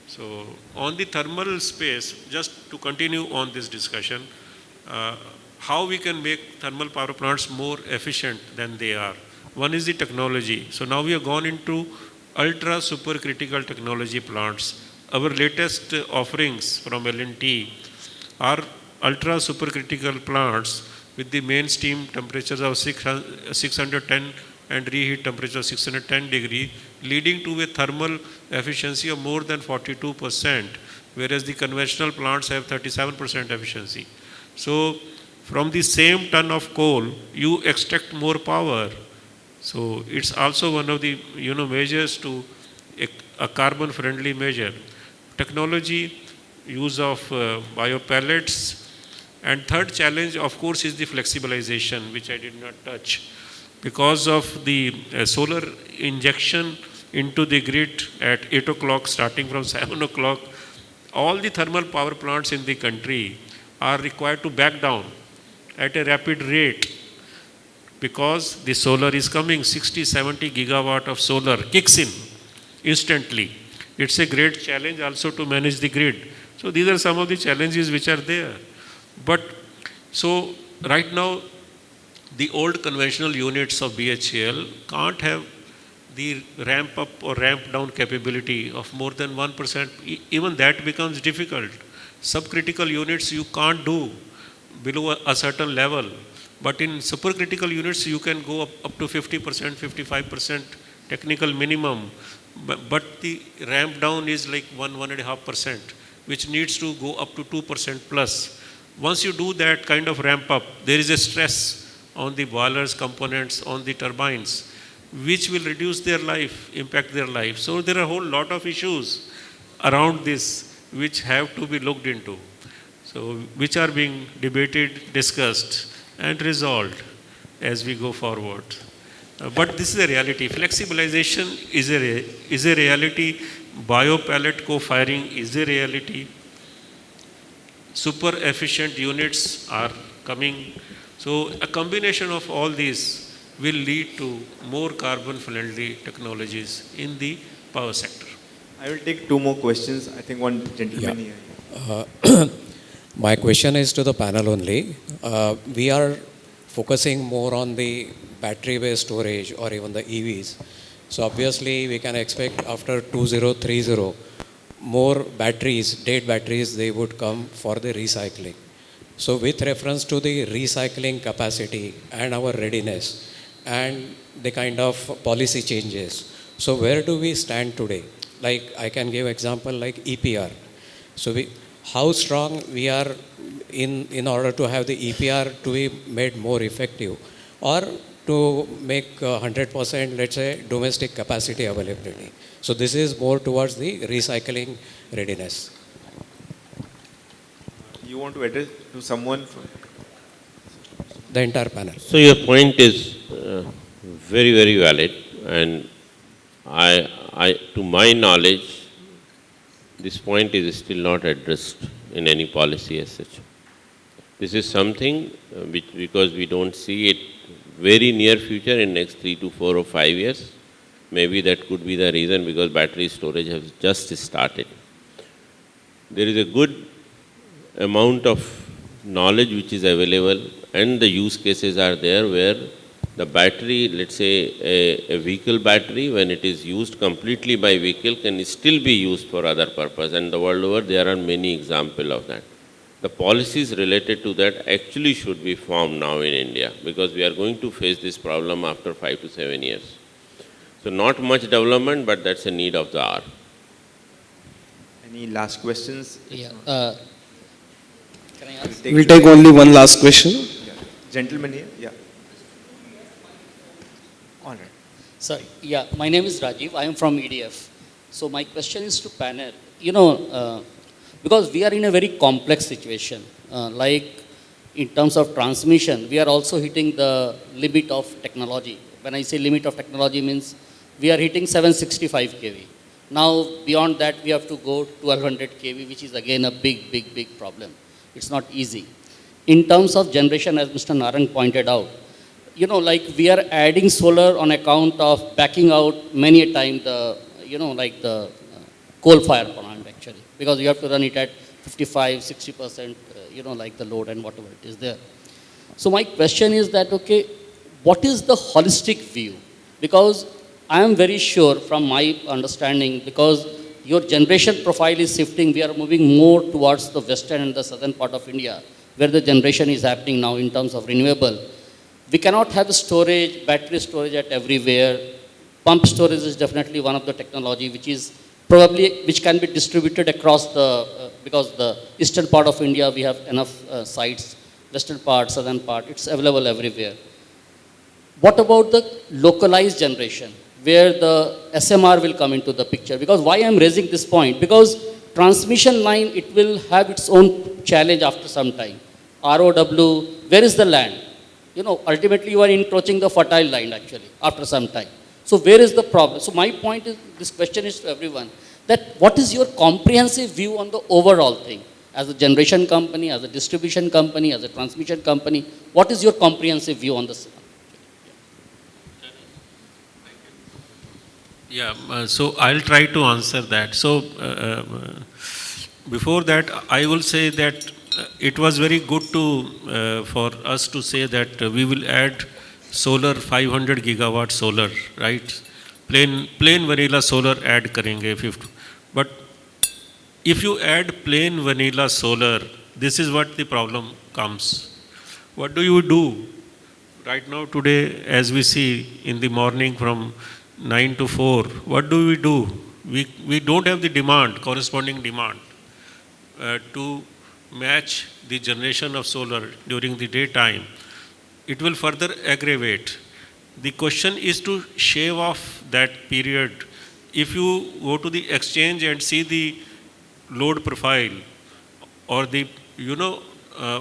So on the thermal space, just to continue on this discussion, how we can make thermal power plants more efficient than they are. One is the technology. So now we have gone into ultra supercritical technology plants. Our latest offerings from L&T are ultra supercritical plants with the main steam temperatures of 610 and reheat temperature of 610 degree, leading to a thermal efficiency of more than 42%, whereas the conventional plants have 37% efficiency. So from the same ton of coal, you extract more power. So it's also one of the measures to a carbon-friendly measure. Technology, use of biopellets, and third challenge, of course, is the flexibilization, which I did not touch. Because of the solar injection into the grid at 8 o'clock, starting from 7 o'clock, all the thermal power plants in the country are required to back down at a rapid rate, because the solar is coming, 60-70 gigawatt of solar kicks in instantly. It's a great challenge also to manage the grid. So these are some of the challenges which are there. But so right now, the old conventional units of BHEL can't have the ramp up or ramp down capability of more than 1%. Even that becomes difficult. Subcritical units you can't do below a certain level. But in supercritical units, you can go up to 50%, 55% technical minimum. But the ramp down is like 1.5%, which needs to go up to 2% plus. Once you do that kind of ramp up, there is a stress on the boilers, components, on the turbines, which will reduce their life, impact their life. So there are a whole lot of issues around this which have to be looked into. So which are being debated, discussed, and resolved as we go forward. But this is a reality. Flexibilization is a reality. Biopellet co-firing is a reality. Super efficient units are coming. So a combination of all these will lead to more carbon-friendly technologies in the power sector. I will take two more questions. I think one gentleman here. My question is to the panel only. We are focusing more on the battery-based storage or even the EVs. So obviously we can expect after 2030, more batteries, dead batteries, they would come for the recycling. So with reference to the recycling capacity and our readiness and the kind of policy changes, so where do we stand today? Like I can give example like EPR. So how strong we are in order to have the EPR to be made more effective, or to make 100%, let's say, domestic capacity availability. So this is more towards the recycling readiness. You want to address to someone? The entire panel. So your point is very, very valid, and to my knowledge, this point is still not addressed in any policy as such. This is something which, because we don't see it very near future in next 3 to 4 or 5 years, maybe that could be the reason, because battery storage has just started. There is a good amount of knowledge which is available, and the use cases are there where the battery, let's say a vehicle battery, when it is used completely by vehicle, can still be used for other purpose, and the world over there are many examples of that. The policies related to that actually should be formed now in India, because we are going to face this problem after 5 to 7 years. So not much development, but that's a need of the hour. Any last questions? Yeah. Can I ask? We'll take only one last question. Yeah. Gentleman here, yeah. All right. Sir, yeah, my name is Rajiv. I am from EDF. So my question is to panel. You know, Because we are in a very complex situation. Like in terms of transmission, we are also hitting the limit of technology. When I say limit of technology means we are hitting 765 kV. Now beyond that we have to go 1200 kV, which is again a big problem. It's not easy. In terms of generation, as Mr. Narang pointed out, like we are adding solar on account of backing out many a time the, like the coal fire plant actually, because you have to run it at 55, 60%, like the load and whatever it is there. So my question is that, okay, what is the holistic view? Because I am very sure from my understanding, because your generation profile is shifting, we are moving more towards the western and the southern part of India, where the generation is happening now in terms of renewable. We cannot have storage, battery storage at everywhere. Pump storage is definitely one of the technology which is probably, which can be distributed across the, because the eastern part of India, we have enough sites, western part, southern part, it's available everywhere. What about the localized generation, where the SMR will come into the picture? Because why I'm raising this point? Because transmission line, it will have its own challenge after some time. ROW, where is the land? Ultimately you are encroaching the fertile land actually after some time. So where is the problem? So my point is, this question is to everyone, that what is your comprehensive view on the overall thing? As a generation company, as a distribution company, as a transmission company, what is your comprehensive view on this? Yeah, so I'll try to answer that. So before that, I will say that it was very good to for us to say that we will add solar 500 gigawatt solar, right? Plain vanilla solar add karenge 50. But if you add plain vanilla solar, this is what the problem comes. What do you do? Right now today, as we see in the morning from 9 to 4, what do? We don't have the demand, corresponding demand to match the generation of solar during the daytime. It will further aggravate. The question is to shave off that period. If you go to the exchange and see the load profile, or the,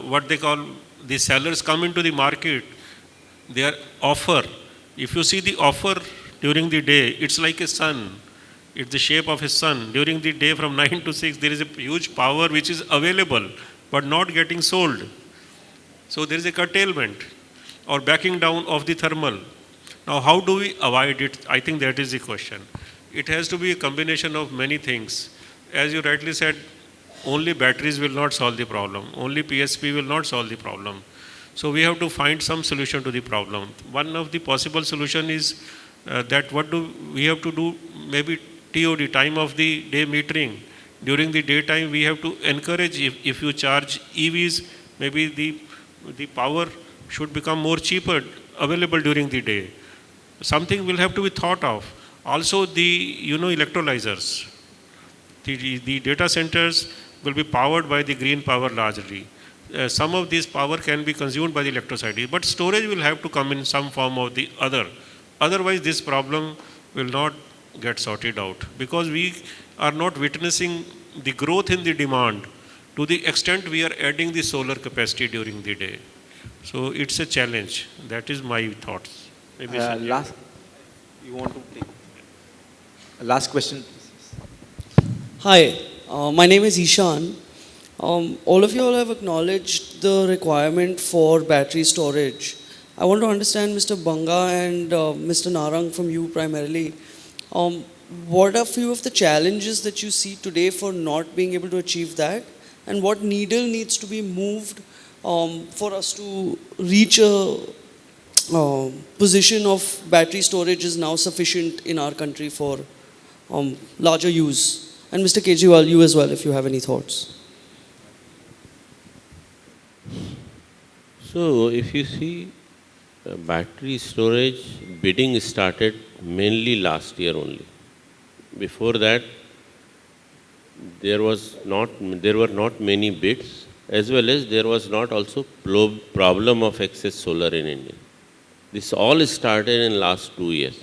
what they call, the sellers come into the market, their offer, if you see the offer during the day, it's like a sun. It's the shape of a sun. During the day from 9 to 6, there is a huge power which is available, but not getting sold. So there is a curtailment or backing down of the thermal. Now, how do we avoid it? I think that is the question. It has to be a combination of many things. As you rightly said, only batteries will not solve the problem. Only PSP will not solve the problem. So we have to find some solution to the problem. One of the possible solution is that what do we have to do? Maybe TOD, time of the day metering. During the daytime, we have to encourage, if you charge EVs, maybe the power should become more cheaper, available during the day. Something will have to be thought of. Also the, electrolyzers. The data centers will be powered by the green power largely. Some of this power can be consumed by the electricity, but storage will have to come in some form or the other. Otherwise, this problem will not get sorted out, because we are not witnessing the growth in the demand to the extent we are adding the solar capacity during the day. So it's a challenge. That is my thoughts. Maybe last, you want to take last question? Hi, my name is Ishan. All of you all have acknowledged the requirement for battery storage. I want to understand, Mr. Banga and Mr. Narang, from you primarily, what are few of the challenges that you see today for not being able to achieve that, and what needle needs to be moved for us to reach a position of battery storage is now sufficient in our country for larger use? And Mr. Kejriwal, you as well, if you have any thoughts. So if you see, battery storage bidding started mainly last year only. Before that, there were not many bids, as well as there was not also problem of excess solar in India. This all started in last 2 years.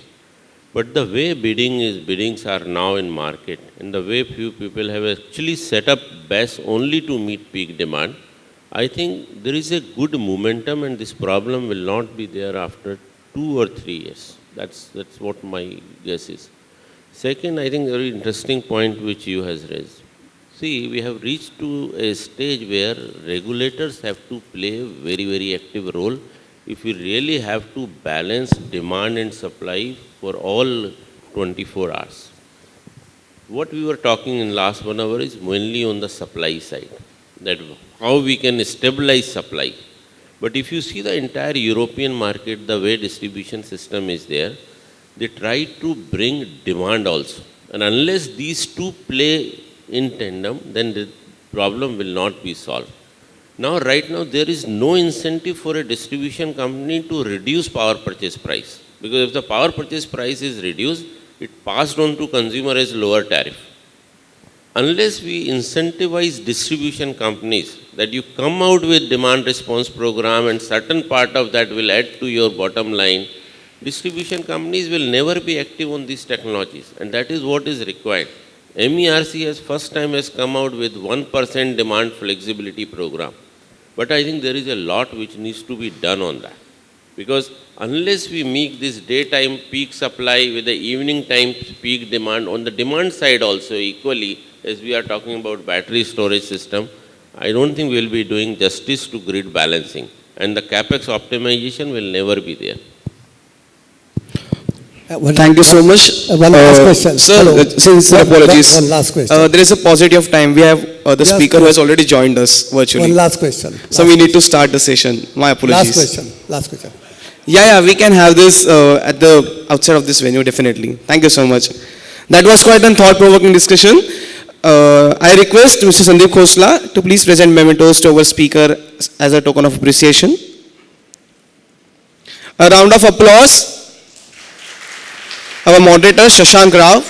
But the way biddings are now in market, and the way few people have actually set up BESS only to meet peak demand, I think there is a good momentum, and this problem will not be there after 2 or 3 years. That's what my guess is. Second, I think very interesting point which you has raised. See, we have reached to a stage where regulators have to play a very, very active role if we really have to balance demand and supply for all 24 hours. What we were talking in last 1 hour is mainly on the supply side, that how we can stabilize supply. But if you see the entire European market, the way distribution system is there, they try to bring demand also. And unless these two play in tandem, then the problem will not be solved. Now, right now, there is no incentive for a distribution company to reduce power purchase price. Because if the power purchase price is reduced, it passed on to consumer as lower tariff. Unless we incentivize distribution companies that you come out with demand response program and certain part of that will add to your bottom line, distribution companies will never be active on these technologies, and that is what is required. MERC has first time has come out with 1% demand flexibility program. But I think there is a lot which needs to be done on that. Because unless we make this daytime peak supply with the evening time peak demand, on the demand side also equally, as we are talking about battery storage system, I don't think we will be doing justice to grid balancing. And the capex optimization will never be there. Thank you so much. One last question. Sir, sincere apologies. One last question. There is a paucity of time. We have the speaker who has already joined us virtually. One last question. So we need to start the session. My apologies. Last question. Yeah, we can have this at the outside of this venue, definitely. Thank you so much. That was quite a thought-provoking discussion. I request Mr. Sandeep Khosla to please present mementos to our speaker as a token of appreciation. A round of applause. Our moderator, Shashank Rao.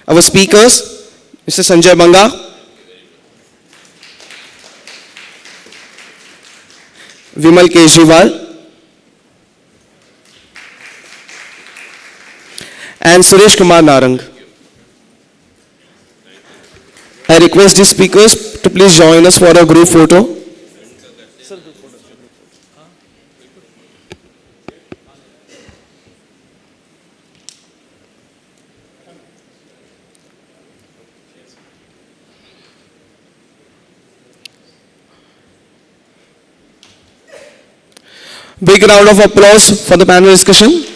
Our speakers, Mr. Sanjay Banga, Vimal Kejriwal, and Suresh Kumar Narang. I request these speakers to please join us for a group photo. Big round of applause for the panel discussion.